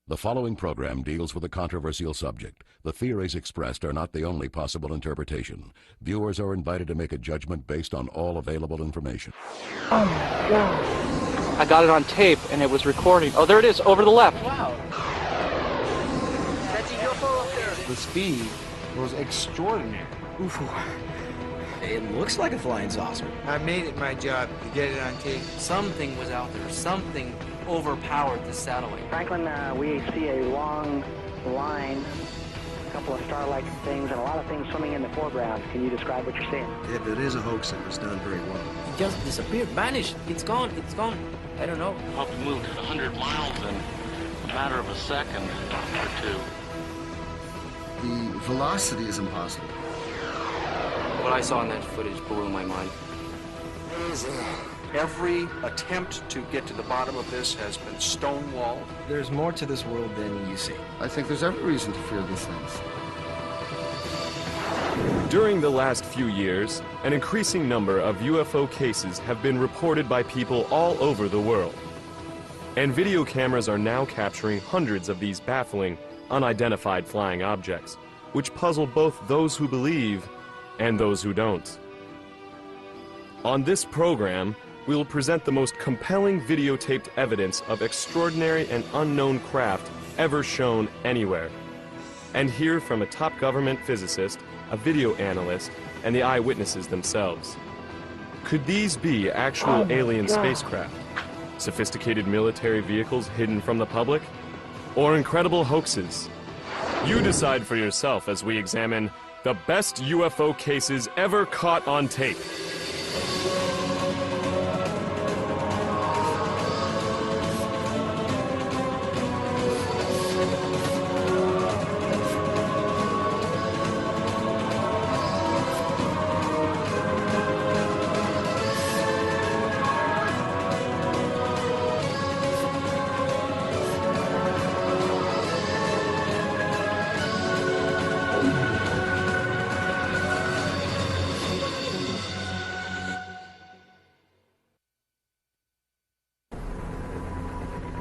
The following program deals with a controversial subject. The theories expressed are not the only possible interpretation. Viewers are invited to make a judgment based on all available information. Oh my God. I got it on tape and it was recording. Oh, there it is, over the left. Wow. That's a UFO up there. The speed was extraordinary. UFO. It looks like a flying saucer. I made it my job to get it on tape. Something was out there. Something overpowered the satellite. Franklin, we see a long line, a couple of star-like things, and a lot of things swimming in the foreground. Can you describe what you're seeing? If it is a hoax, it was done very well. It just disappeared, vanished. It's gone. It's gone. I don't know. Probably moved at 100 miles in a matter of a second or two. The velocity is impossible. What I saw in that footage blew my mind. Every attempt to get to the bottom of this has been stonewalled. There's more to this world than you see. I think there's every reason to fear these things. During the last few years, an increasing number of UFO cases have been reported by people all over the world. And video cameras are now capturing hundreds of these baffling, unidentified flying objects, which puzzle both those who believe and those who don't. On this program, we will present the most compelling videotaped evidence of extraordinary and unknown craft ever shown anywhere, and hear from a top government physicist, a video analyst, and the eyewitnesses themselves. Could these be actual alien spacecraft, sophisticated military vehicles hidden from the public, or incredible hoaxes? You decide for yourself as we examine the best UFO cases ever caught on tape.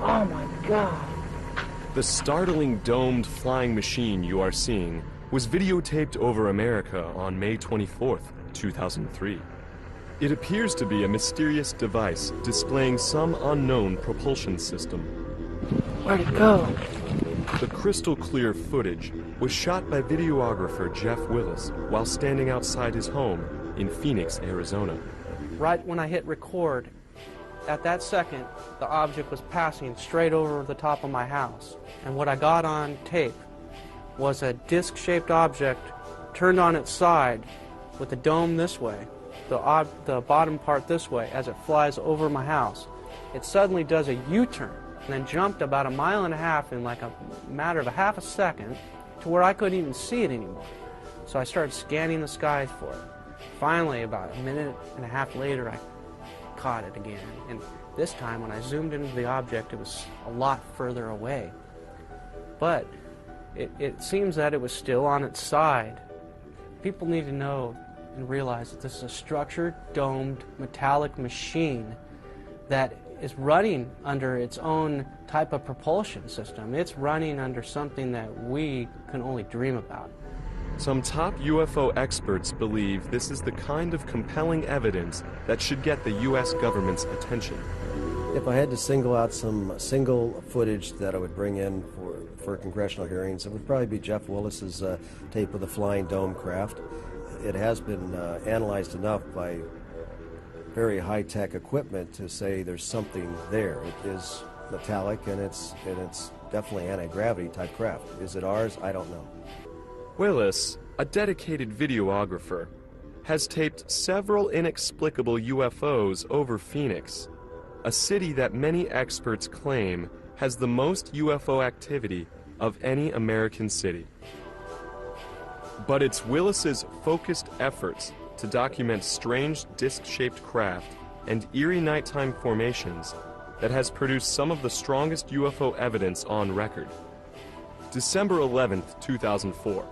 Oh my God. The startling domed flying machine you are seeing was videotaped over America on May 24th, 2003. It appears to be a mysterious device displaying some unknown propulsion system. Where'd it go? The crystal clear footage was shot by videographer Jeff Willis while standing outside his home in Phoenix, Arizona. Right when I hit record, at that second, the object was passing straight over the top of my house. And what I got on tape was a disc-shaped object turned on its side with the dome this way, the bottom part this way, as it flies over my house. It suddenly does a U-turn and then jumped about 1.5 miles in like a matter of a half a second to where I couldn't even see it anymore. So I started scanning the skies for it. Finally, about 1.5 minutes later, I caught it again, and this time when I zoomed into the object, it was a lot further away. But it seems that it was still on its side. People need to know and realize that this is a structured, domed, metallic machine that is running under its own type of propulsion system. It's running under something that we can only dream about. Some top UFO experts believe this is the kind of compelling evidence that should get the U.S. government's attention. If I had to single out some single footage that I would bring in for congressional hearings, it would probably be Jeff Willis's tape of the flying dome craft. It has been analyzed enough by very high-tech equipment to say there's something there. It is metallic, and it's definitely anti-gravity type craft. Is it ours? I don't know. Willis, a dedicated videographer, has taped several inexplicable UFOs over Phoenix, a city that many experts claim has the most UFO activity of any American city. But it's Willis's focused efforts to document strange disc-shaped craft and eerie nighttime formations that has produced some of the strongest UFO evidence on record. December 11th, 2004.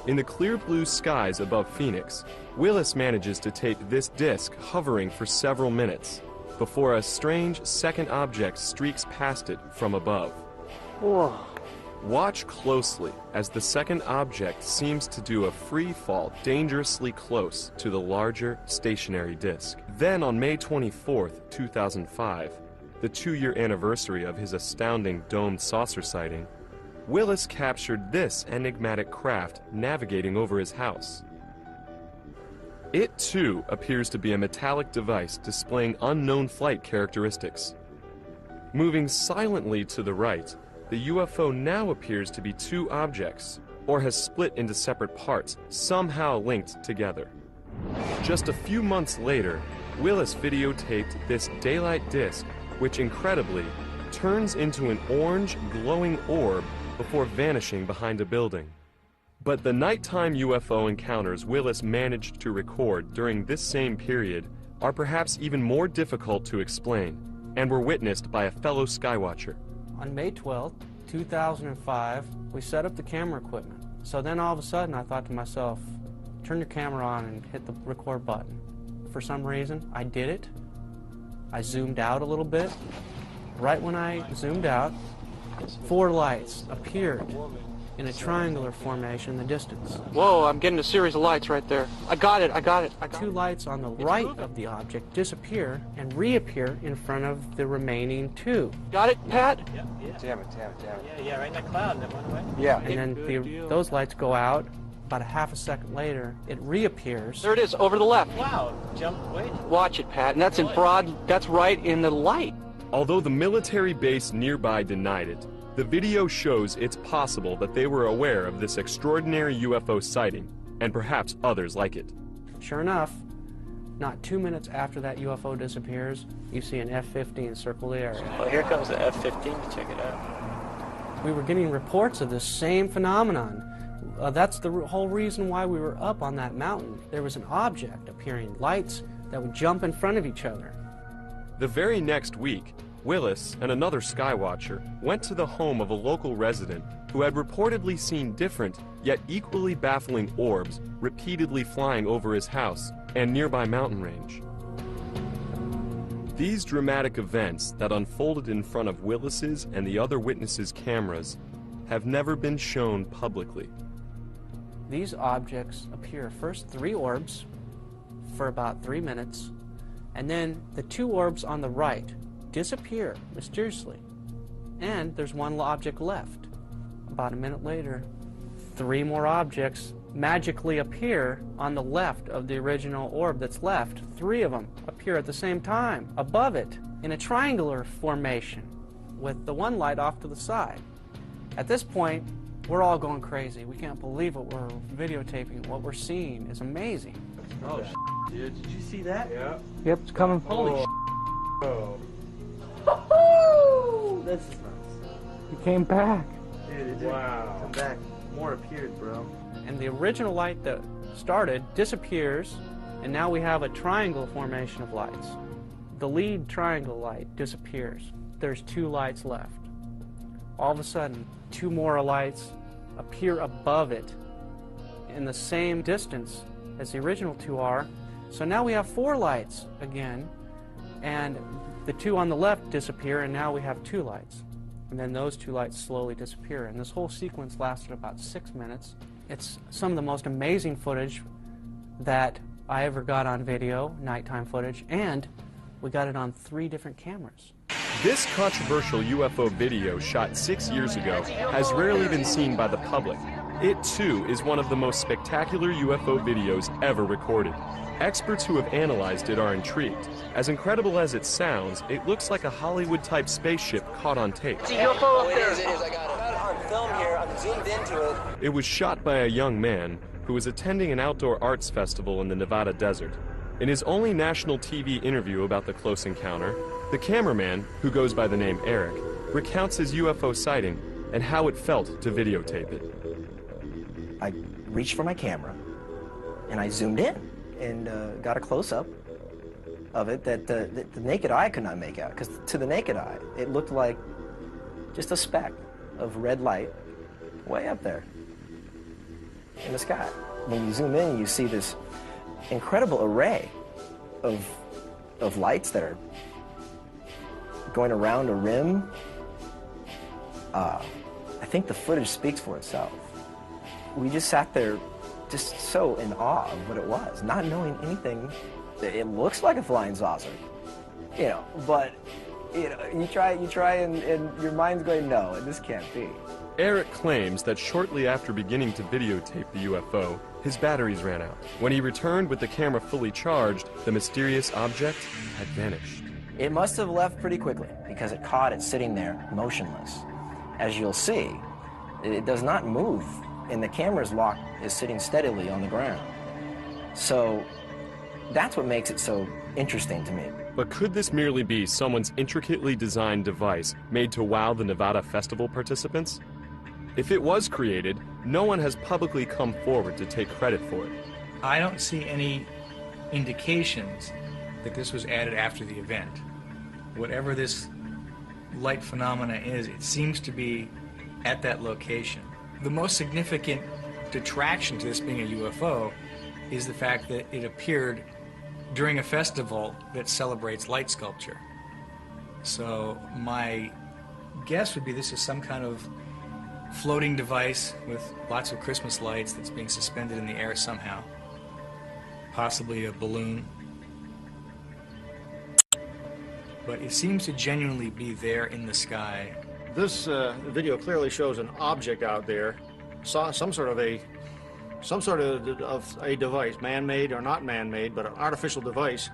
In the clear blue skies above Phoenix, Willis manages to tape this disc hovering for several minutes before a strange second object streaks past it from above. Whoa. Watch closely as the second object seems to do a free fall dangerously close to the larger stationary disk. Then on May 24th, 2005, the 2-year anniversary of his astounding domed saucer sighting, Willis captured this enigmatic craft navigating over his house. It too appears to be a metallic device displaying unknown flight characteristics. Moving silently to the right, the UFO now appears to be 2 objects, or has split into separate parts, somehow linked together. Just a few months later, Willis videotaped this daylight disk, which incredibly turns into an orange glowing orb before vanishing behind a building. But the nighttime UFO encounters Willis managed to record during this same period are perhaps even more difficult to explain, and were witnessed by a fellow skywatcher. On May 12th, 2005, we set up the camera equipment. So then all of a sudden I thought to myself, turn your camera on and hit the record button. For some reason, I did it. I zoomed out a little bit. Right when I zoomed out, 4 lights appeared in a triangular formation in the distance. Whoa, I'm getting a series of lights right there. I got it. 2 lights on the right of the object disappear and reappear in front of the remaining 2. Got it, Pat? Yep. Damn it. Yeah, right in that cloud that went away. Yeah. And then those lights go out. About a half a second later, it reappears. There it is, over to the left. Wow, jump, wait. Watch it, Pat, and that's in broad, that's right in the light. Although the military base nearby denied it, the video shows it's possible that they were aware of this extraordinary UFO sighting, and perhaps others like it. Sure enough, not 2 minutes after that UFO disappears, you see an F-15 circle the area. Well, here comes the F-15 to check it out. We were getting reports of this same phenomenon. That's the whole reason why we were up on that mountain. There was an object appearing, lights that would jump in front of each other. The very next week, Willis and another skywatcher went to the home of a local resident who had reportedly seen different, yet equally baffling orbs repeatedly flying over his house and nearby mountain range. These dramatic events that unfolded in front of Willis's and the other witnesses' cameras have never been shown publicly. These objects appear first 3 orbs for about 3 minutes, and then the 2 orbs on the right disappear mysteriously, and there's 1 object left. About a minute later, 3 more objects magically appear on the left of the original orb that's left. 3 of them appear at the same time above it in a triangular formation with the 1 light off to the side. At this point, we're all going crazy. We can't believe what we're videotaping. What we're seeing is amazing. Oh, dude, did you see that? Yeah. Yep, it's coming. Holy Oh. This is nuts. He came back. Dude, it didn't Wow. come back. More appeared, bro. And the original light that started disappears, and now we have a triangle formation of lights. The lead triangle light disappears. There's 2 lights left. All of a sudden, 2 more lights appear above it in the same distance as the original 2 are. So now we have 4 lights again, and the 2 on the left disappear, and now we have 2 lights. And then those 2 lights slowly disappear. And this whole sequence lasted about 6 minutes. It's some of the most amazing footage that I ever got on video, nighttime footage, and we got it on 3 different cameras. This controversial UFO video shot 6 years ago has rarely been seen by the public. It too is one of the most spectacular UFO videos ever recorded. Experts who have analyzed it are intrigued. As incredible as it sounds, it looks like a Hollywood-type spaceship caught on tape. It's a UFO up there. It is. I got it on film here. I'm zoomed into it. It was shot by a young man who was attending an outdoor arts festival in the Nevada desert. In his only national TV interview about the close encounter, the cameraman, who goes by the name Eric, recounts his UFO sighting and how it felt to videotape it. I reached for my camera, and I zoomed in and got a close-up of it that the naked eye could not make out, because to the naked eye, it looked like just a speck of red light way up there in the sky. When you zoom in, you see this incredible array of lights that are going around a rim I think the footage speaks for itself. We just sat there just so in awe of what it was, not knowing anything. It looks like a flying saucer, you know, but you try and your mind's going, no, this can't be. Eric claims that shortly after beginning to videotape the UFO, his batteries ran out. When he returned with the camera fully charged, the mysterious object had vanished. It must have left pretty quickly because it caught it sitting there, motionless. As you'll see, it does not move, and the camera's lock is sitting steadily on the ground. So that's what makes it so interesting to me. But could this merely be someone's intricately designed device made to wow the Nevada Festival participants? If it was created, no one has publicly come forward to take credit for it. I don't see any indications that this was added after the event. Whatever this light phenomena is, it seems to be at that location. The most significant detraction to this being a UFO is the fact that it appeared during a festival that celebrates light sculpture. So my guess would be this is some kind of floating device with lots of Christmas lights that's being suspended in the air somehow. Possibly a balloon. But it seems to genuinely be there in the sky. This video clearly shows an object out there, some sort of a device, man-made or not man-made, but an artificial device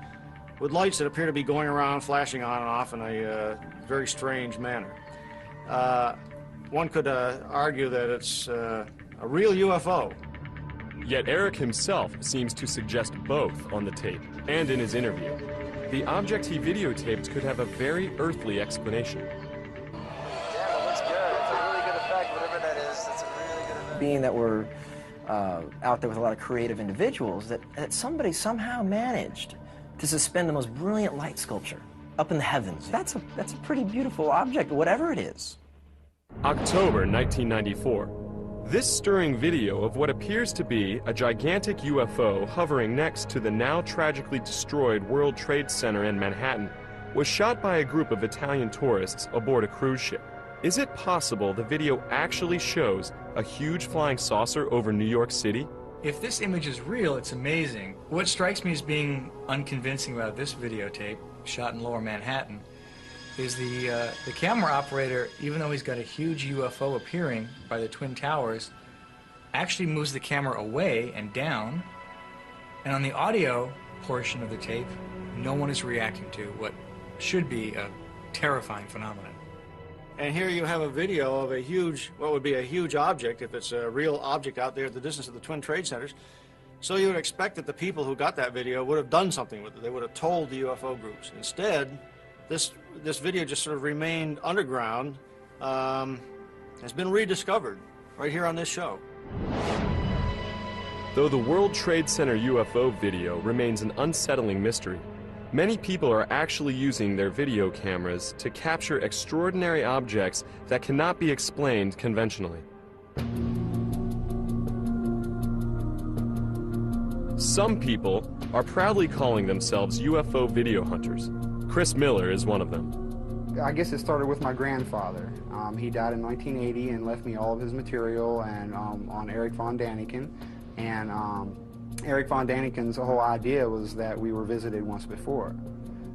with lights that appear to be going around, flashing on and off in a very strange manner. One could argue that it's a real UFO. Yet Eric himself seems to suggest both on the tape and in his interview. The object he videotaped could have a very earthly explanation. Yeah, it looks good. It's a really good effect, whatever that is. It's a really good effect. Being that we're out there with a lot of creative individuals, that somebody somehow managed to suspend the most brilliant light sculpture up in the heavens. That's a pretty beautiful object, whatever it is. October 1994. This stirring video of what appears to be a gigantic UFO hovering next to the now tragically destroyed World Trade Center in Manhattan was shot by a group of Italian tourists aboard a cruise ship. Is it possible the video actually shows a huge flying saucer over New York City? If this image is real, it's amazing. What strikes me as being unconvincing about this videotape, shot in Lower Manhattan, is the camera operator, even though he's got a huge UFO appearing by the Twin Towers, actually moves the camera away and down, and on the audio portion of the tape, no one is reacting to what should be a terrifying phenomenon. And here you have a video of a huge, what would be a huge object, if it's a real object out there at the distance of the Twin Trade Centers. So you would expect that the people who got that video would have done something with it. They would have told the UFO groups. Instead, this video just sort of remained underground, has been rediscovered right here on this show. Though the World Trade Center UFO video remains an unsettling mystery, many people are actually using their video cameras to capture extraordinary objects that cannot be explained conventionally. Some people are proudly calling themselves UFO video hunters. Chris Miller is one of them. I guess it started with my grandfather. He died in 1980 and left me all of his material and on Eric von Daniken. And Eric von Daniken's whole idea was that we were visited once before.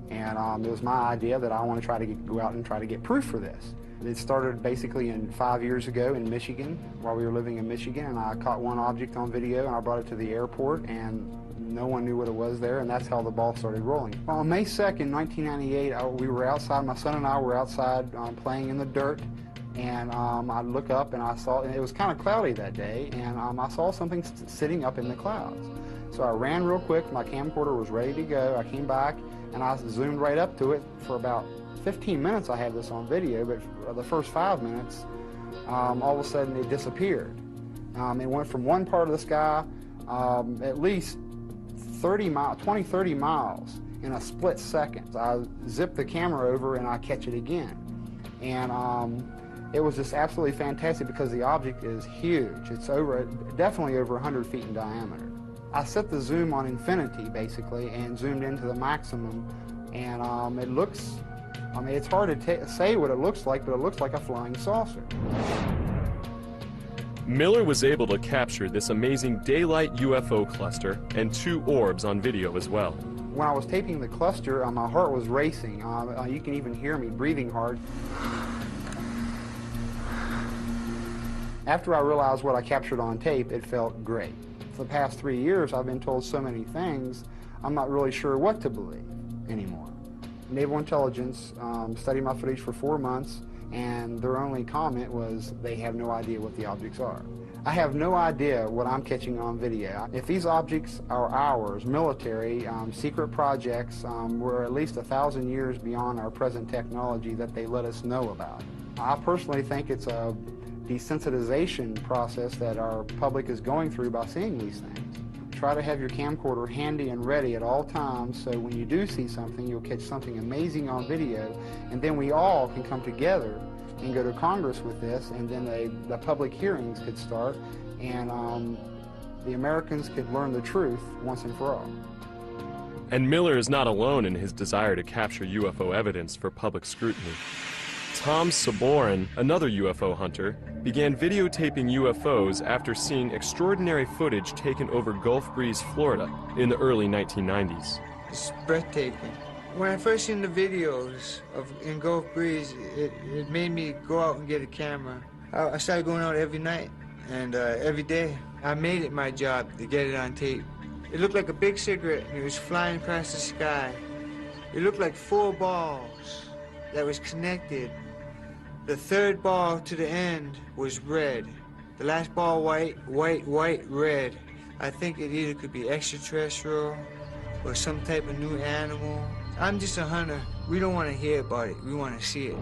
And it was my idea that I want to try to go out and try to get proof for this. It started basically 5 years ago in Michigan, while we were living in Michigan, and I caught one object on video and I brought it to the airport, and no one knew what it was there, and that's how the ball started rolling. On May 2nd, 1998, we were outside, my son and I were outside playing in the dirt, and I looked up and I saw, and it was kind of cloudy that day, and I saw something sitting up in the clouds. So I ran real quick, my camcorder was ready to go, I came back and I zoomed right up to it. For about 15 minutes I had this on video, but for the first 5 minutes, all of a sudden it disappeared. It went from one part of the sky at least 20-30 miles in a split second. I zip the camera over and I catch it again. And it was just absolutely fantastic because the object is huge. It's definitely over 100 feet in diameter. I set the zoom on infinity basically and zoomed into the maximum, and it looks I mean, it's hard to say what it looks like, but it looks like a flying saucer. Miller was able to capture this amazing daylight UFO cluster and 2 orbs on video as well. When I was taping the cluster, my heart was racing. You can even hear me breathing hard. After I realized what I captured on tape, it felt great. For the past 3 years, I've been told so many things, I'm not really sure what to believe anymore. Naval Intelligence studied my footage for 4 months, and their only comment was they have no idea what the objects are. I have no idea what I'm catching on video. If these objects are ours, military, secret projects, we're at least 1,000 years beyond our present technology that they let us know about. I personally think it's a desensitization process that our public is going through by seeing these things. Try to have your camcorder handy and ready at all times, so when you do see something, you'll catch something amazing on video, and then we all can come together and go to Congress with this, and then the public hearings could start, and the Americans could learn the truth once and for all. And Miller is not alone in his desire to capture UFO evidence for public scrutiny. Tom Saborin, another UFO hunter, began videotaping UFOs after seeing extraordinary footage taken over Gulf Breeze, Florida in the early 1990s. It's breathtaking. When I first seen the videos in Gulf Breeze, it made me go out and get a camera. I started going out every night and every day. I made it my job to get it on tape. It looked like a big cigarette and it was flying across the sky. It looked like 4 balls that was connected. The third ball to the end was red. The last ball white, white, white, red. I think it either could be extraterrestrial or some type of new animal. I'm just a hunter. We don't want to hear about it. We want to see it.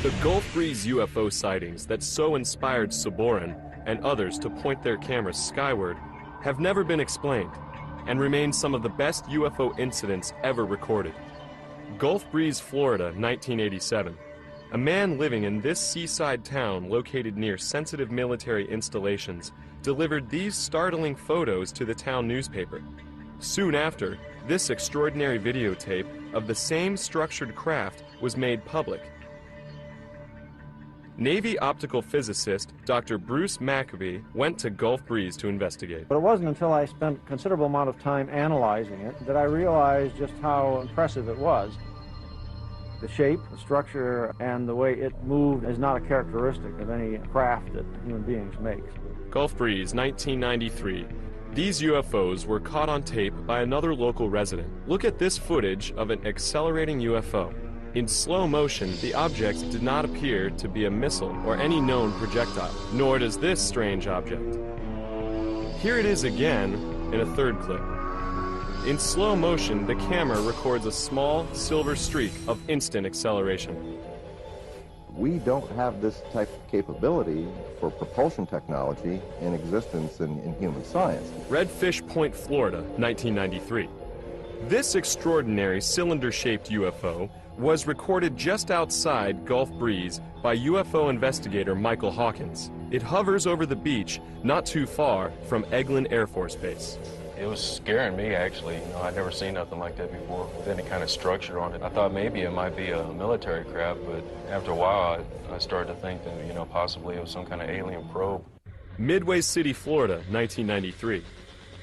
The Gulf Breeze UFO sightings that so inspired Saborin and others to point their cameras skyward have never been explained and remain some of the best UFO incidents ever recorded. Gulf Breeze, Florida, 1987. A man living in this seaside town located near sensitive military installations delivered these startling photos to the town newspaper. Soon after, this extraordinary videotape of the same structured craft was made public. Navy optical physicist Dr. Bruce Maccabee went to Gulf Breeze to investigate. But it wasn't until I spent a considerable amount of time analyzing it that I realized just how impressive it was. The shape, the structure, and the way it moved is not a characteristic of any craft that human beings make. Gulf Breeze, 1993. These UFOs were caught on tape by another local resident. Look at this footage of an accelerating UFO. In slow motion, the object did not appear to be a missile or any known projectile, nor does this strange object. Here it is again in a third clip. In slow motion, the camera records a small silver streak of instant acceleration. We don't have this type of capability for propulsion technology in existence in human science. Redfish Point, Florida, 1993. This extraordinary cylinder-shaped UFO was recorded just outside Gulf Breeze by UFO investigator Michael Hawkins. It hovers over the beach not too far from Eglin Air Force Base. It was scaring me, actually. You know, I'd never seen nothing like that before with any kind of structure on it. I thought maybe it might be a military craft, but after a while, I started to think that, you know, possibly it was some kind of alien probe. Midway City, Florida, 1993.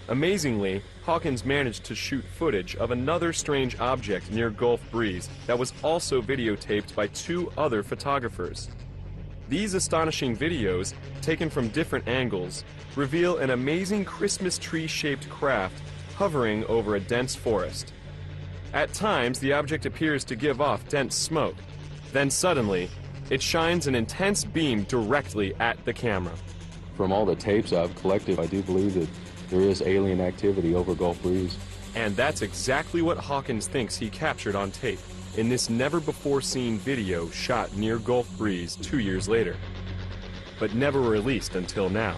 Amazingly, Hawkins managed to shoot footage of another strange object near Gulf Breeze that was also videotaped by 2 other photographers. These astonishing videos, taken from different angles, reveal an amazing Christmas tree-shaped craft hovering over a dense forest. At times, the object appears to give off dense smoke. Then suddenly, it shines an intense beam directly at the camera. From all the tapes I've collected, I do believe that there is alien activity over Gulf Breeze. And that's exactly what Hawkins thinks he captured on tape in this never-before-seen video shot near Gulf Breeze 2 years later, but never released until now.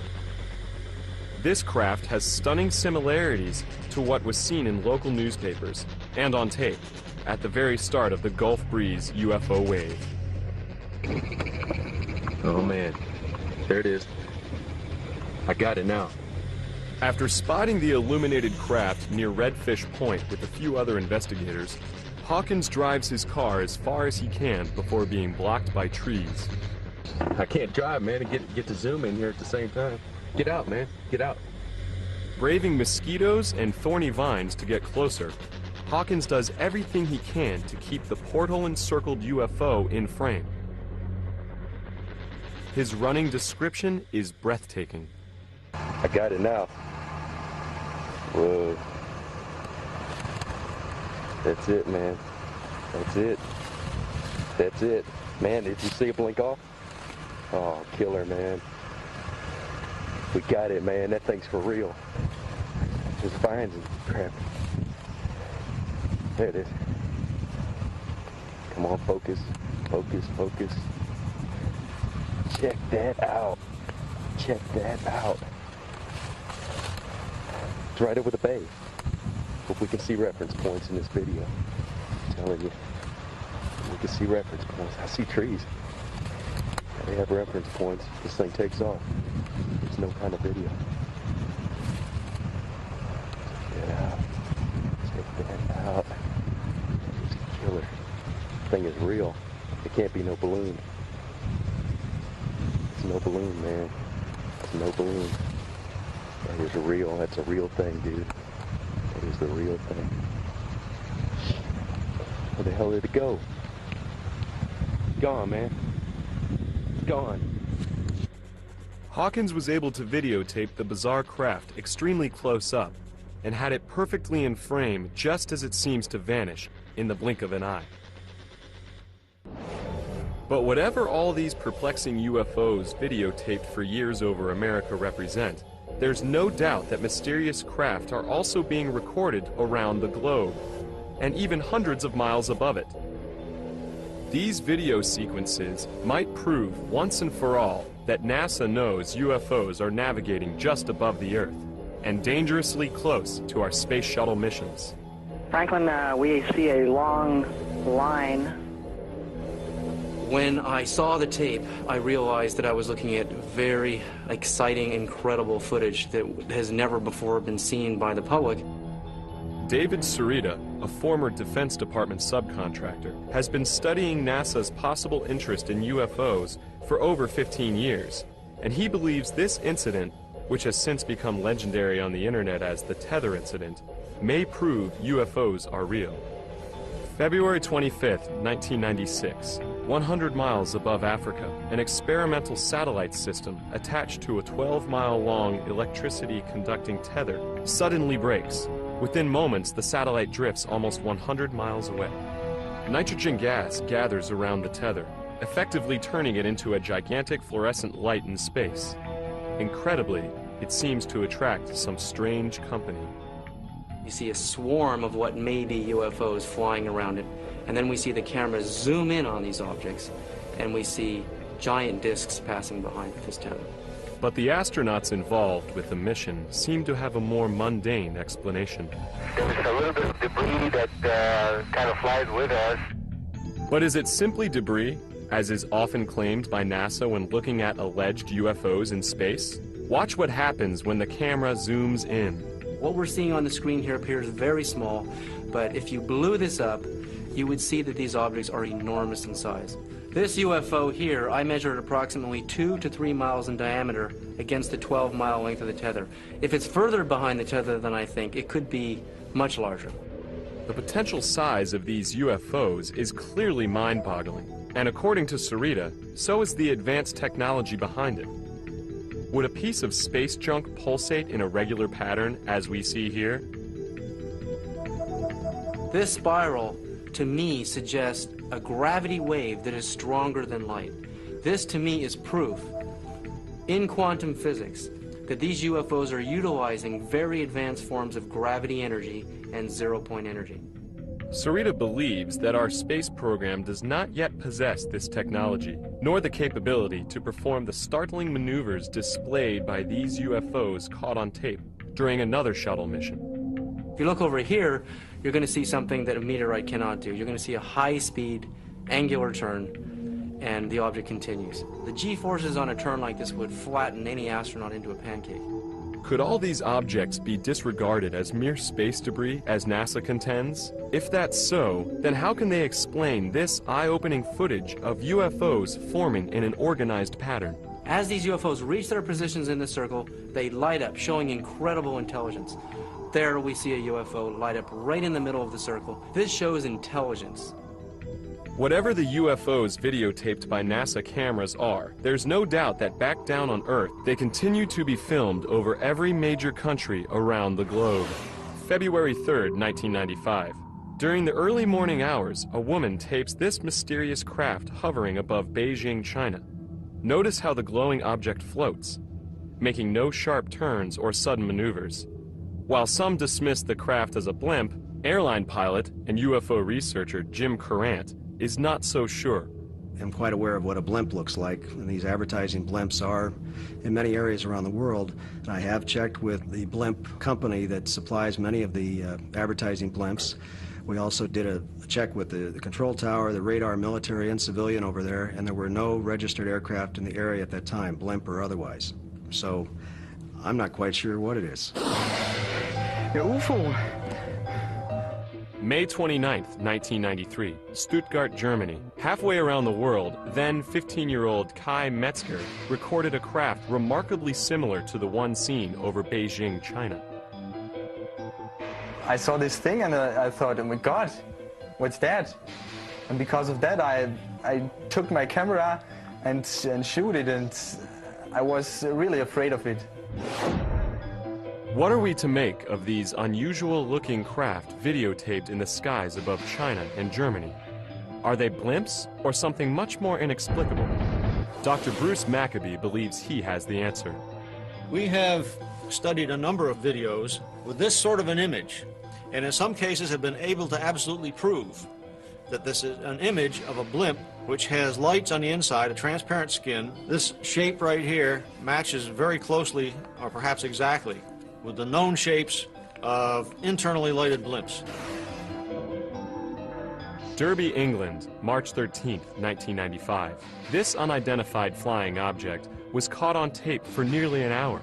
This craft has stunning similarities to what was seen in local newspapers and on tape at the very start of the Gulf Breeze UFO wave. Oh man, there it is. I got it now. After spotting the illuminated craft near Redfish Point with a few other investigators, Hawkins drives his car as far as he can before being blocked by trees. I can't drive, man, and get to zoom in here at the same time. Get out, man. Get out. Braving mosquitoes and thorny vines to get closer, Hawkins does everything he can to keep the porthole-encircled UFO in frame. His running description is breathtaking. I got it now. Whoa. That's it, man. That's it. That's it. Man, did you see it blink off? Oh, killer, man. We got it, man. That thing's for real. There's vines and crap. There it is. Come on, focus. Focus, focus. Check that out. Check that out. It's right over the bay. Hope we can see reference points in this video. I'm telling you. We can see reference points. I see trees. They have reference points. This thing takes off. There's no kind of video. Check it out. Check that out. It's a killer. This thing is real. It can't be no balloon. It's no balloon, man. It's no balloon. That is real. That's a real thing, dude. That is the real thing. Where the hell did it go? Gone, man. Gone. Hawkins was able to videotape the bizarre craft extremely close up and had it perfectly in frame just as it seems to vanish in the blink of an eye. But whatever all these perplexing UFOs videotaped for years over America represent, there's no doubt that mysterious craft are also being recorded around the globe, and even hundreds of miles above it. These video sequences might prove once and for all that NASA knows UFOs are navigating just above the Earth and dangerously close to our space shuttle missions. Franklin, we see a long line. When I saw the tape, I realized that I was looking at very exciting, incredible footage that has never before been seen by the public. David Sarita, a former Defense Department subcontractor, has been studying NASA's possible interest in UFOs for over 15 years, and he believes this incident, which has since become legendary on the internet as the Tether incident, may prove UFOs are real. February 25th, 1996, 100 miles above Africa, an experimental satellite system attached to a 12-mile-long electricity-conducting tether suddenly breaks. Within moments, the satellite drifts almost 100 miles away. Nitrogen gas gathers around the tether, effectively turning it into a gigantic fluorescent light in space. Incredibly, it seems to attract some strange company. You see a swarm of what may be UFOs flying around it, and then we see the cameras zoom in on these objects, and we see giant discs passing behind this tether. But the astronauts involved with the mission seem to have a more mundane explanation. There's a little bit of debris that kind of flies with us. But is it simply debris, as is often claimed by NASA when looking at alleged UFOs in space? Watch what happens when the camera zooms in. What we're seeing on the screen here appears very small, but if you blew this up, you would see that these objects are enormous in size. This UFO here, I measured approximately 2 to 3 miles in diameter against the 12-mile length of the tether. If it's further behind the tether than I think, it could be much larger. The potential size of these UFOs is clearly mind-boggling, and according to Sarita, so is the advanced technology behind it. Would a piece of space junk pulsate in a regular pattern as we see here? This spiral, to me, suggests a gravity wave that is stronger than light. This, to me, is proof in quantum physics that these UFOs are utilizing very advanced forms of gravity energy and zero-point energy. Sarita believes that our space program does not yet possess this technology, nor the capability to perform the startling maneuvers displayed by these UFOs caught on tape during another shuttle mission. If you look over here, you're going to see something that a meteorite cannot do. You're going to see a high-speed, angular turn, and the object continues. The G-forces on a turn like this would flatten any astronaut into a pancake. Could all these objects be disregarded as mere space debris, as NASA contends? If that's so, then how can they explain this eye-opening footage of UFOs forming in an organized pattern? As these UFOs reach their positions in the circle, they light up, showing incredible intelligence. There we see a UFO light up right in the middle of the circle. This shows intelligence. Whatever the UFOs videotaped by NASA cameras are, there's no doubt that back down on Earth, they continue to be filmed over every major country around the globe. February 3rd, 1995. During the early morning hours, a woman tapes this mysterious craft hovering above Beijing, China. Notice how the glowing object floats, making no sharp turns or sudden maneuvers. While some dismiss the craft as a blimp, airline pilot and UFO researcher Jim Courant is not so sure. I'm quite aware of what a blimp looks like, and these advertising blimps are in many areas around the world. And I have checked with the blimp company that supplies many of the advertising blimps. We also did a check with the control tower, the radar, military and civilian over there, and there were no registered aircraft in the area at that time, blimp or otherwise. So I'm not quite sure what it is. UFO. May 29th, 1993, Stuttgart, Germany. Halfway around the world, then 15-year-old Kai Metzger recorded a craft remarkably similar to the one seen over Beijing, China. I saw this thing and I thought, oh my God, what's that? And because of that, I took my camera and shoot it, and I was really afraid of it. What are we to make of these unusual-looking craft videotaped in the skies above China and Germany? Are they blimps or something much more inexplicable? Dr. Bruce Maccabee believes he has the answer. We have studied a number of videos with this sort of an image, and in some cases have been able to absolutely prove that this is an image of a blimp which has lights on the inside, a transparent skin. This shape right here matches very closely, or perhaps exactly, with the known shapes of internally lighted blimps. Derby, England, March 13th, 1995. This unidentified flying object was caught on tape for nearly an hour.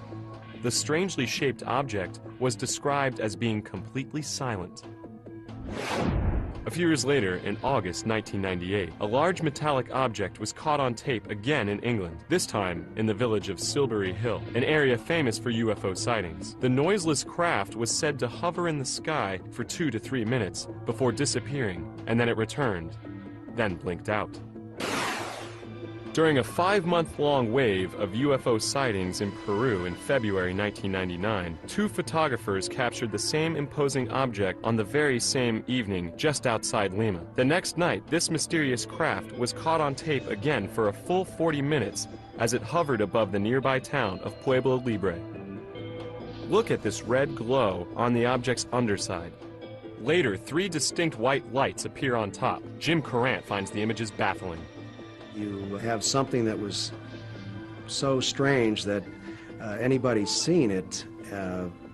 The strangely shaped object was described as being completely silent. A few years later, in August 1998, a large metallic object was caught on tape again in England, this time in the village of Silbury Hill, an area famous for UFO sightings. The noiseless craft was said to hover in the sky for 2 to 3 minutes before disappearing, and then it returned, then blinked out. During a 5-month-long wave of UFO sightings in Peru in February 1999, 2 photographers captured the same imposing object on the very same evening just outside Lima. The next night, this mysterious craft was caught on tape again for a full 40 minutes as it hovered above the nearby town of Pueblo Libre. Look at this red glow on the object's underside. Later, 3 distinct white lights appear on top. Jim Courant finds the images baffling. You have something that was so strange that anybody seen it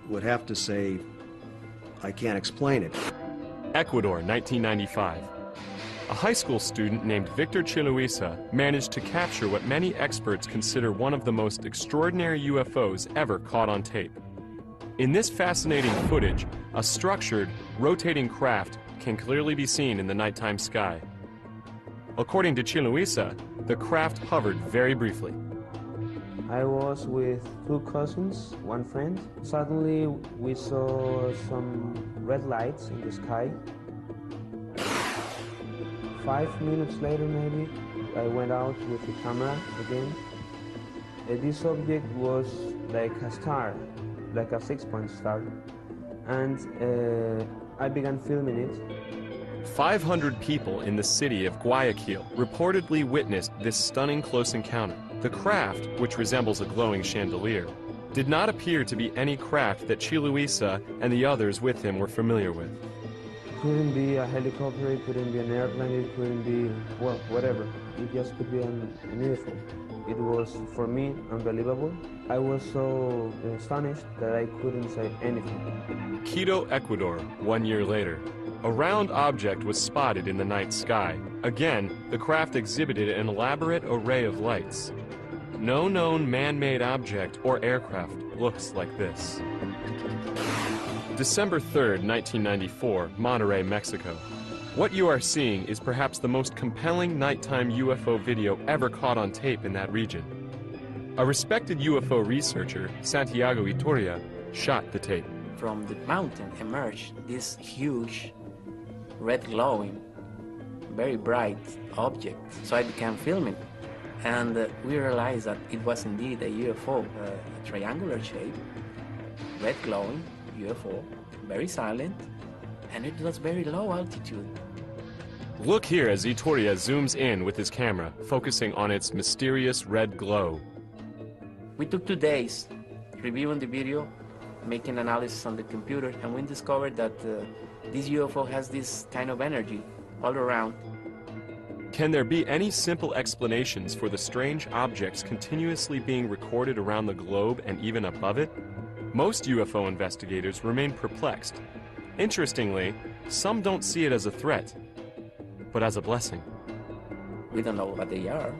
would have to say, I can't explain it. Ecuador, 1995. A high school student named Victor Chiluisa managed to capture what many experts consider one of the most extraordinary UFOs ever caught on tape. In this fascinating footage, a structured, rotating craft can clearly be seen in the nighttime sky. According to Chiluisa, the craft hovered very briefly. I was with 2 cousins, 1 friend. Suddenly we saw some red lights in the sky. 5 minutes later maybe, I went out with the camera again. This object was like a star, like a 6-point star. And I began filming it. 500 people in the city of Guayaquil reportedly witnessed this stunning close encounter. The craft, which resembles a glowing chandelier, did not appear to be any craft that Chiluisa and the others with him were familiar with. It couldn't be a helicopter, it couldn't be an airplane, it couldn't be, well, whatever. It just could be an UFO. It was, for me, unbelievable. I was so astonished that I couldn't say anything. Quito, Ecuador, 1 year later. a round object was spotted in the night sky. Again, the craft exhibited an elaborate array of lights. No known man-made object or aircraft looks like this. December 3rd, 1994, Monterrey, Mexico. What you are seeing is perhaps the most compelling nighttime UFO video ever caught on tape in that region. A respected UFO researcher, Santiago Itoria, shot the tape. From the mountain emerged this huge, red glowing, very bright object. So I began filming, and we realized that it was indeed a UFO, a triangular shape, red glowing UFO, very silent, and it was very low altitude. Look here as Itoria zooms in with his camera, focusing on its mysterious red glow. We took 2 days reviewing the video, making analysis on the computer, and we discovered that this UFO has this kind of energy all around. Can there be any simple explanations for the strange objects continuously being recorded around the globe and even above it? Most UFO investigators remain perplexed. Interestingly, some don't see it as a threat, but as a blessing. We don't know what they are,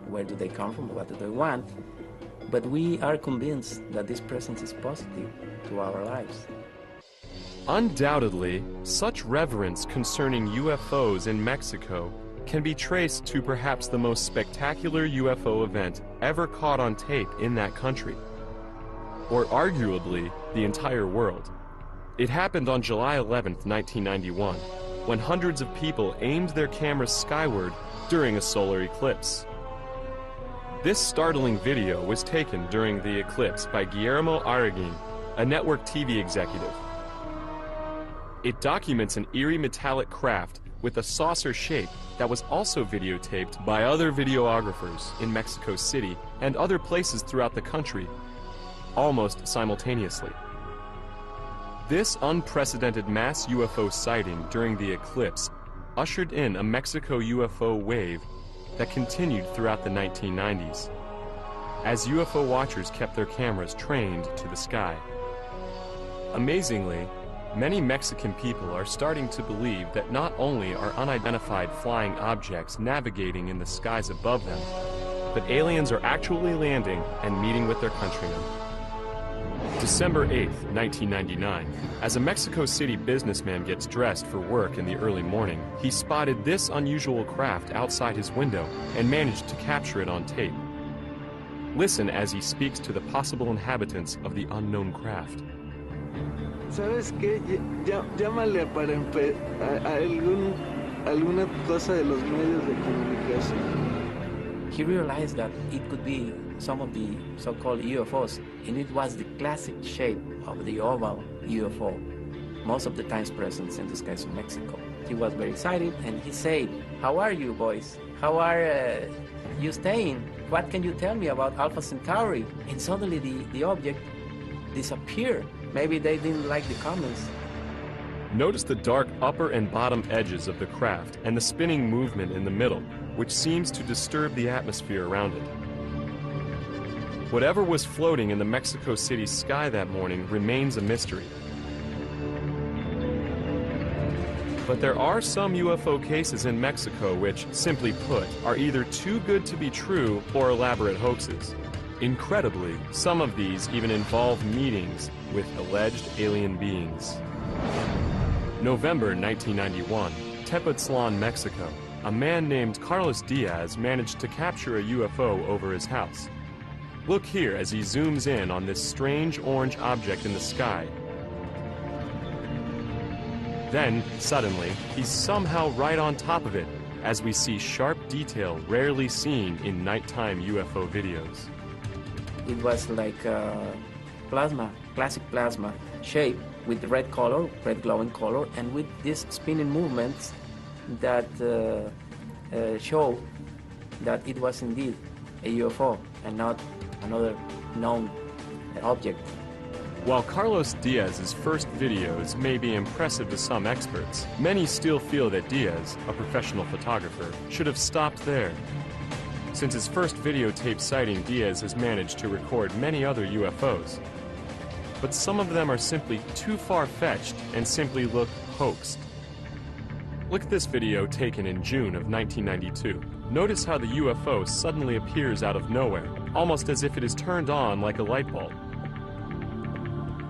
where do they come from, what do they want, but we are convinced that this presence is positive to our lives. Undoubtedly, such reverence concerning UFOs in Mexico can be traced to perhaps the most spectacular UFO event ever caught on tape in that country, or arguably the entire world. It happened on July 11th, 1991, when hundreds of people aimed their cameras skyward during a solar eclipse. This startling video was taken during the eclipse by Guillermo Arriguin, a network TV executive. It documents an eerie metallic craft with a saucer shape that was also videotaped by other videographers in Mexico City and other places throughout the country, almost simultaneously. This unprecedented mass UFO sighting during the eclipse ushered in a Mexico UFO wave that continued throughout the 1990s, as UFO watchers kept their cameras trained to the sky. Amazingly, many Mexican people are starting to believe that not only are unidentified flying objects navigating in the skies above them, but aliens are actually landing and meeting with their countrymen. December 8th, 1999, as a Mexico City businessman gets dressed for work in the early morning, he spotted this unusual craft outside his window and managed to capture it on tape. Listen as he speaks to the possible inhabitants of the unknown craft. ¿Sabes qué? Llámale para a alguna cosa de los medios de comunicación. He realized that it could be some of the so-called UFOs, and it was the classic shape of the oval UFO, most of the times present in the skies of Mexico. He was very excited, and he said, "How are you, boys? How are you staying? What can you tell me about Alpha Centauri?" And suddenly the object disappeared. Maybe they didn't like the comments. Notice the dark upper and bottom edges of the craft and the spinning movement in the middle, which seems to disturb the atmosphere around it. Whatever was floating in the Mexico City sky that morning remains a mystery. But there are some UFO cases in Mexico which, simply put, are either too good to be true or elaborate hoaxes. Incredibly, some of these even involve meetings with alleged alien beings. November 1991, Tepoztlan, Mexico. A man named Carlos Diaz managed to capture a UFO over his house. Look here as he zooms in on this strange orange object in the sky. Then, suddenly, he's somehow right on top of it, as we see sharp detail rarely seen in nighttime UFO videos. It was like plasma, classic plasma shape with red color, red glowing color, and with these spinning movements that show that it was indeed a UFO and not another known object. While Carlos Diaz's first videos may be impressive to some experts, many still feel that Diaz, a professional photographer, should have stopped there. Since his first videotape sighting, Diaz has managed to record many other UFOs. But some of them are simply too far-fetched and simply look hoaxed. Look at this video taken in June of 1992. Notice how the UFO suddenly appears out of nowhere, almost as if it is turned on like a light bulb.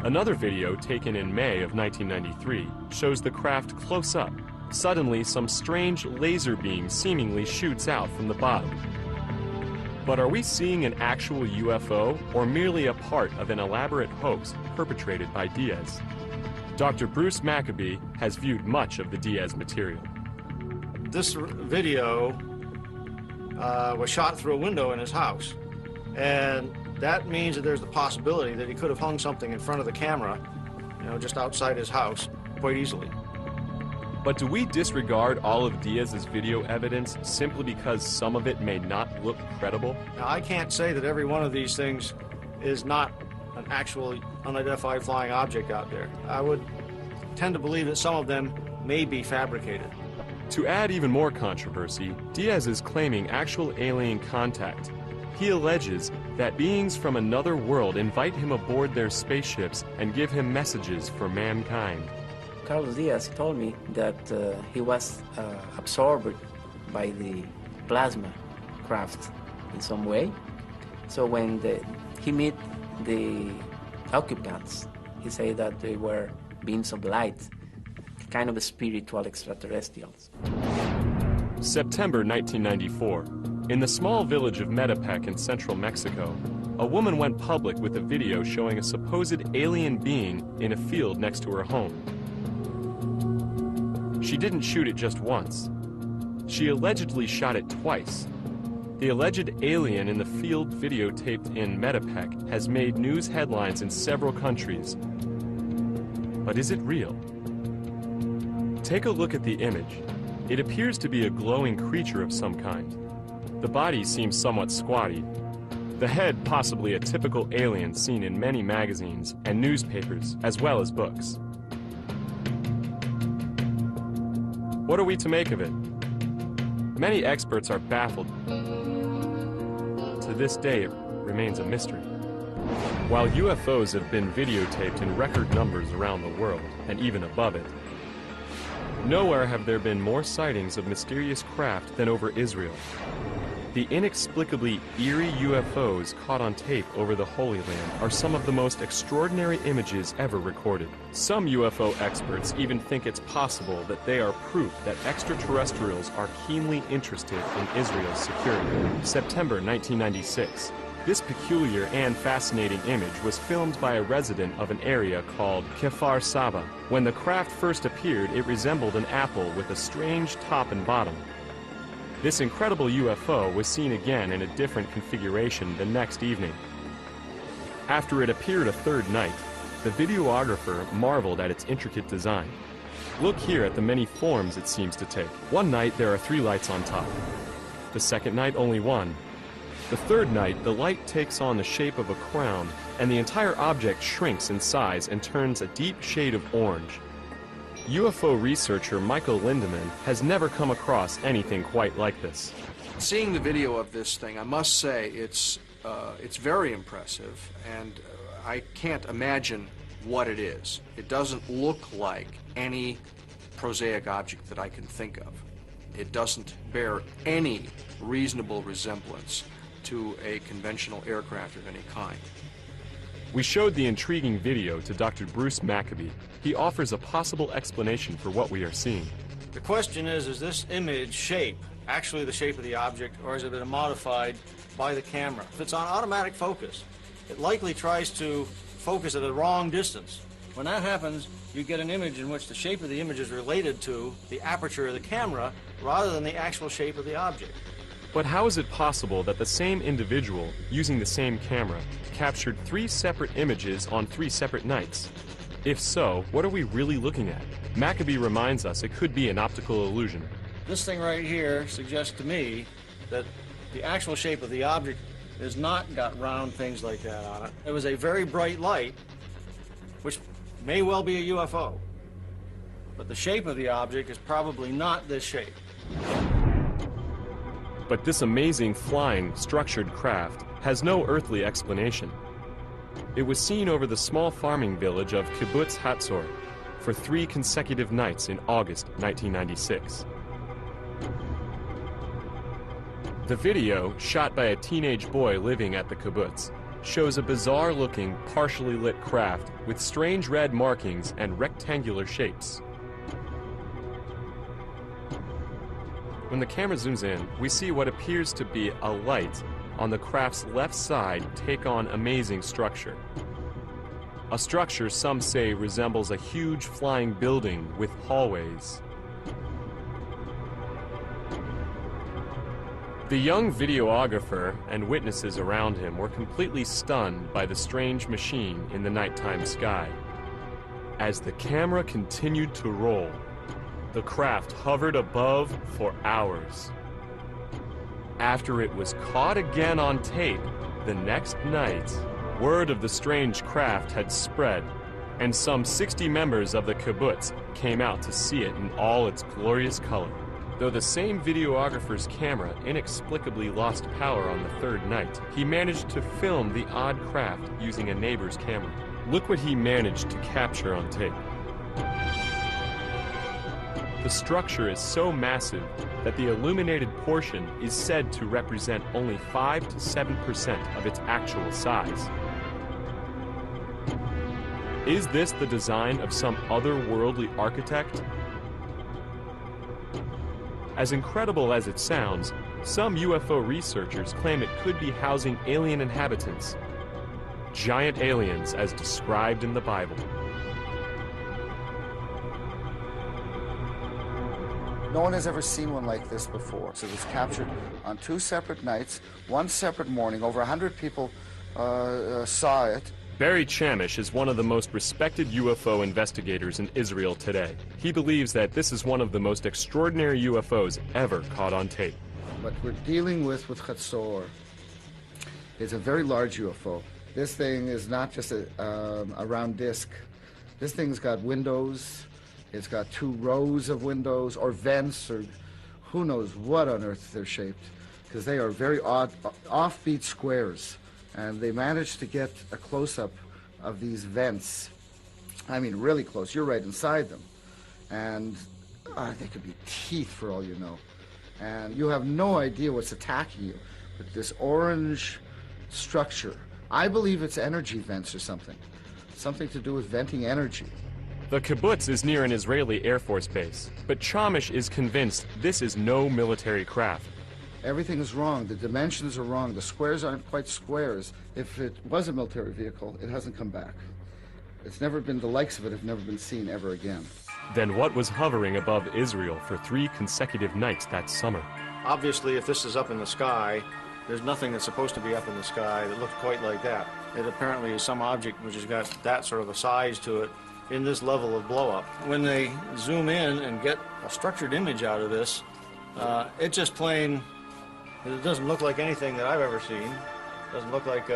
Another video taken in May of 1993 shows the craft close up. Suddenly, some strange laser beam seemingly shoots out from the bottom. But are we seeing an actual UFO or merely a part of an elaborate hoax perpetrated by Diaz? Dr. Bruce Maccabee has viewed much of the Diaz material. This video was shot through a window in his house, and that means that there's the possibility that he could have hung something in front of the camera, just outside his house, quite easily. But do we disregard all of Diaz's video evidence simply because some of it may not look credible? Now, I can't say that every one of these things is not an actual unidentified flying object out there. I would tend to believe that some of them may be fabricated. To add even more controversy, Diaz is claiming actual alien contact. He alleges that beings from another world invite him aboard their spaceships and give him messages for mankind. Carlos Diaz told me that he was absorbed by the plasma craft in some way. So when he met the occupants, he said that they were beings of light, kind of spiritual extraterrestrials. September 1994. In the small village of Metepec in central Mexico, a woman went public with a video showing a supposed alien being in a field next to her home. She didn't shoot it just once. She allegedly shot it twice. The alleged alien in the field videotaped in Metepec has made news headlines in several countries. But is it real? Take a look at the image. It appears to be a glowing creature of some kind. The body seems somewhat squatty. The head possibly a typical alien seen in many magazines and newspapers, as well as books. What are we to make of it? Many experts are baffled. To this day, it remains a mystery. While UFOs have been videotaped in record numbers around the world, and even above it, nowhere have there been more sightings of mysterious craft than over Israel. The inexplicably eerie UFOs caught on tape over the Holy Land are some of the most extraordinary images ever recorded. Some UFO experts even think it's possible that they are proof that extraterrestrials are keenly interested in Israel's security. September 1996. This peculiar and fascinating image was filmed by a resident of an area called Kfar Saba. When the craft first appeared, it resembled an apple with a strange top and bottom. This incredible UFO was seen again in a different configuration the next evening. After it appeared a third night, the videographer marveled at its intricate design. Look here at the many forms it seems to take. One night there are 3 lights on top. The second night only 1. The third night the light takes on the shape of a crown and the entire object shrinks in size and turns a deep shade of orange. UFO researcher Michael Lindemann has never come across anything quite like this. Seeing the video of this thing, I must say it's very impressive, and I can't imagine what it is. It doesn't look like any prosaic object that I can think of. It doesn't bear any reasonable resemblance to a conventional aircraft of any kind. We showed the intriguing video to Dr. Bruce Maccabee. He offers a possible explanation for what we are seeing. The question is this image shape actually the shape of the object, or has it been modified by the camera? If it's on automatic focus, it likely tries to focus at a wrong distance. When that happens, you get an image in which the shape of the image is related to the aperture of the camera rather than the actual shape of the object. But how is it possible that the same individual, using the same camera, captured 3 separate images on 3 separate nights? If so, what are we really looking at? Maccabee reminds us it could be an optical illusion. This thing right here suggests to me that the actual shape of the object has not got round things like that on it. It was a very bright light, which may well be a UFO. But the shape of the object is probably not this shape. But this amazing flying, structured craft has no earthly explanation. It was seen over the small farming village of Kibbutz Hatzor. for 3 consecutive nights in August 1996. The video, shot by a teenage boy living at the kibbutz, shows a bizarre-looking, partially lit craft with strange red markings and rectangular shapes. When the camera zooms in, we see what appears to be a light on the craft's left side take on amazing structure. A structure some say resembles a huge flying building with hallways. The young videographer and witnesses around him were completely stunned by the strange machine in the nighttime sky. As the camera continued to roll, the craft hovered above for hours. After it was caught again on tape the next night, word of the strange craft had spread, and some 60 members of the kibbutz came out to see it in all its glorious color. Though the same videographer's camera inexplicably lost power on the 3rd night, he managed to film the odd craft using a neighbor's camera. Look what he managed to capture on tape. The structure is so massive that the illuminated portion is said to represent only 5 to 7% of its actual size. Is this the design of some otherworldly architect? As incredible as it sounds, some UFO researchers claim it could be housing alien inhabitants. Giant aliens as described in the Bible. No one has ever seen one like this before. So it was captured on 2 separate nights, 1 separate morning. Over 100 people saw it. Barry Chamish is one of the most respected UFO investigators in Israel today. He believes that this is one of the most extraordinary UFOs ever caught on tape. What we're dealing with Chatzor is a very large UFO. This thing is not just a round disc. This thing's got windows. It's got 2 rows of windows or vents or who knows what on earth they're shaped, because they are very odd, offbeat squares. And they managed to get a close-up of these vents. I mean, really close. You're right inside them. And they could be teeth for all you know. And you have no idea what's attacking you with this orange structure. I believe it's energy vents or something. Something to do with venting energy. The kibbutz is near an Israeli Air Force base, but Chamish is convinced this is no military craft. Everything is wrong. The dimensions are wrong. The squares aren't quite squares. If it was a military vehicle, it hasn't come back. It's never been, the likes of it have never been seen ever again. Then what was hovering above Israel for 3 consecutive nights that summer? Obviously, if this is up in the sky, there's nothing that's supposed to be up in the sky that looks quite like that. It apparently is some object which has got that sort of a size to it in this level of blow-up. When they zoom in and get a structured image out of this, it just plain... It doesn't look like anything that I've ever seen. It doesn't look like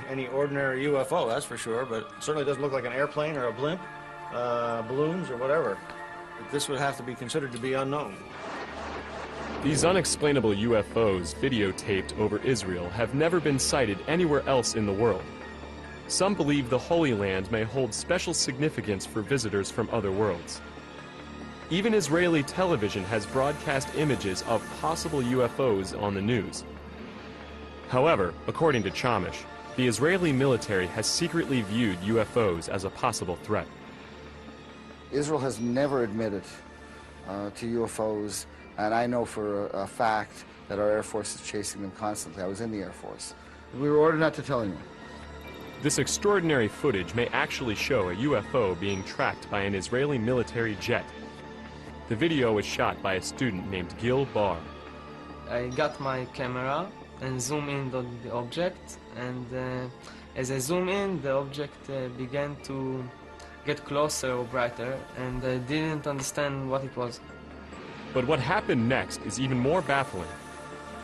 any ordinary UFO, that's for sure, but it certainly doesn't look like an airplane or a blimp, balloons or whatever. This would have to be considered to be unknown. These unexplainable UFOs videotaped over Israel have never been sighted anywhere else in the world. Some believe the Holy Land may hold special significance for visitors from other worlds. Even Israeli television has broadcast images of possible UFOs on the news. However, according to Chamish, the Israeli military has secretly viewed UFOs as a possible threat. Israel has never admitted to UFOs, and I know for a fact that our Air Force is chasing them constantly. I was in the Air Force. We were ordered not to tell anyone. This extraordinary footage may actually show a UFO being tracked by an Israeli military jet. The video was shot by a student named Gil Bar. I got my camera and zoom in on the object, and as I zoom in, the object began to get closer or brighter, and I didn't understand what it was. But what happened next is even more baffling.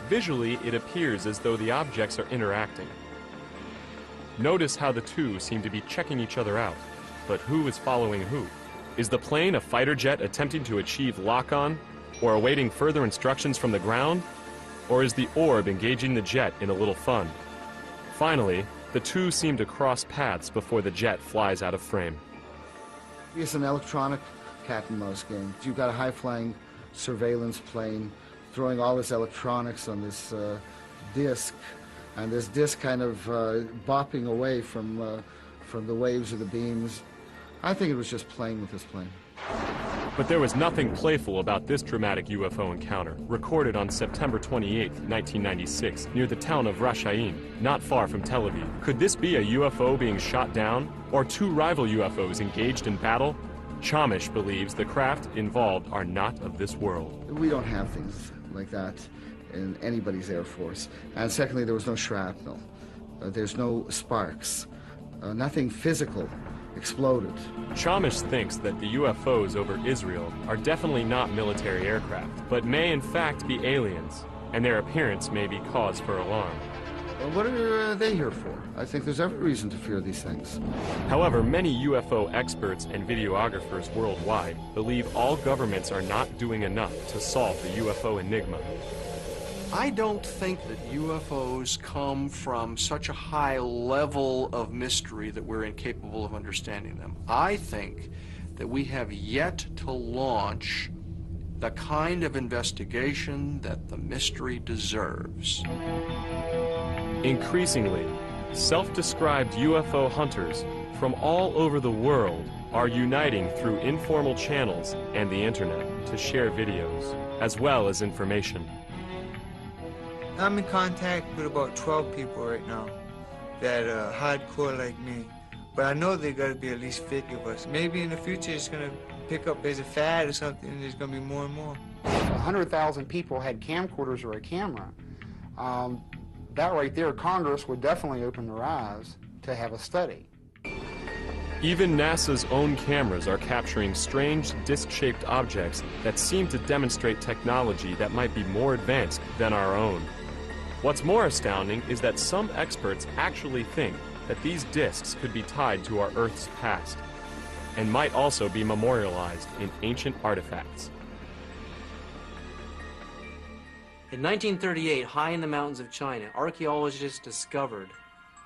Visually, it appears as though the objects are interacting. Notice how the two seem to be checking each other out, but who is following who? Is the plane a fighter jet attempting to achieve lock-on, or awaiting further instructions from the ground? Or is the orb engaging the jet in a little fun? Finally, the two seem to cross paths before the jet flies out of frame. It's an electronic cat and mouse game. You've got a high-flying surveillance plane throwing all this electronics on this disc, and this disc kind of bopping away from the waves or the beams. I think it was just playing with this plane. But there was nothing playful about this dramatic UFO encounter, recorded on September 28, 1996, near the town of Rashaim, not far from Tel Aviv. Could this be a UFO being shot down, or two rival UFOs engaged in battle? Chamish believes the craft involved are not of this world. We don't have things like that in anybody's Air Force. And secondly, there was no shrapnel. There's no sparks. Nothing physical exploded. Chamish thinks that the UFOs over Israel are definitely not military aircraft, but may in fact be aliens, and their appearance may be cause for alarm. Well, what are they here for? I think there's every reason to fear these things. However, many UFO experts and videographers worldwide believe all governments are not doing enough to solve the UFO enigma. I don't think that UFOs come from such a high level of mystery that we're incapable of understanding them. I think that we have yet to launch the kind of investigation that the mystery deserves. Increasingly, self-described UFO hunters from all over the world are uniting through informal channels and the internet to share videos, as well as information. I'm in contact with about 12 people right now that are hardcore like me. But I know there got to be at least 50 of us. Maybe in the future it's going to pick up as a fad or something, and there's going to be more and more. 100,000 people had camcorders or a camera. That right there, Congress would definitely open their eyes to have a study. Even NASA's own cameras are capturing strange disc-shaped objects that seem to demonstrate technology that might be more advanced than our own. What's more astounding is that some experts actually think that these discs could be tied to our Earth's past, and might also be memorialized in ancient artifacts. In 1938, high in the mountains of China, archaeologists discovered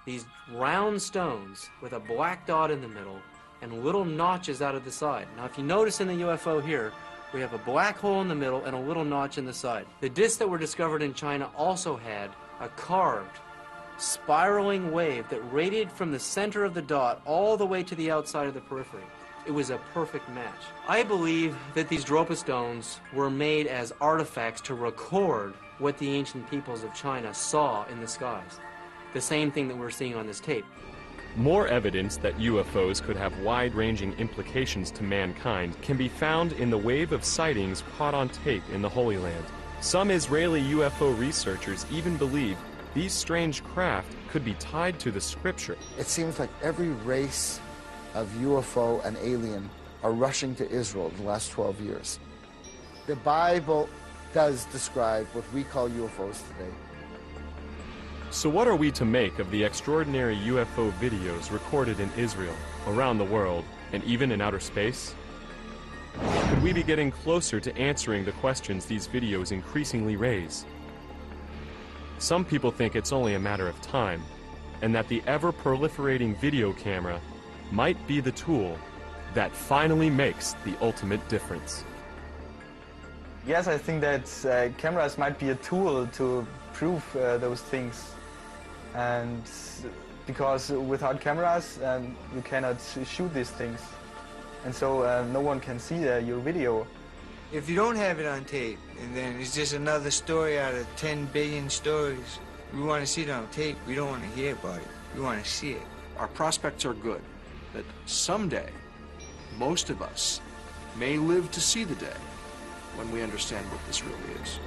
these round stones with a black dot in the middle and little notches out of the side. Now, if you notice in the UFO here, we have a black hole in the middle and a little notch in the side. The discs that were discovered in China also had a carved, spiraling wave that radiated from the center of the dot all the way to the outside of the periphery. It was a perfect match. I believe that these Dropa stones were made as artifacts to record what the ancient peoples of China saw in the skies. The same thing that we're seeing on this tape. More evidence that UFOs could have wide-ranging implications to mankind can be found in the wave of sightings caught on tape in the Holy Land. Some Israeli UFO researchers even believe these strange craft could be tied to the scripture. It seems like every race of UFO and alien are rushing to Israel in the last 12 years. The Bible does describe what we call UFOs today. So what are we to make of the extraordinary UFO videos recorded in Israel, around the world, and even in outer space? Could we be getting closer to answering the questions these videos increasingly raise? Some people think it's only a matter of time, and that the ever-proliferating video camera might be the tool that finally makes the ultimate difference. Yes, I think that cameras might be a tool to prove those things. And because without cameras, you cannot shoot these things. And so no one can see your video. If you don't have it on tape, and then it's just another story out of 10 billion stories, we want to see it on tape. We don't want to hear about it. We want to see it. Our prospects are good, that someday, most of us may live to see the day when we understand what this really is.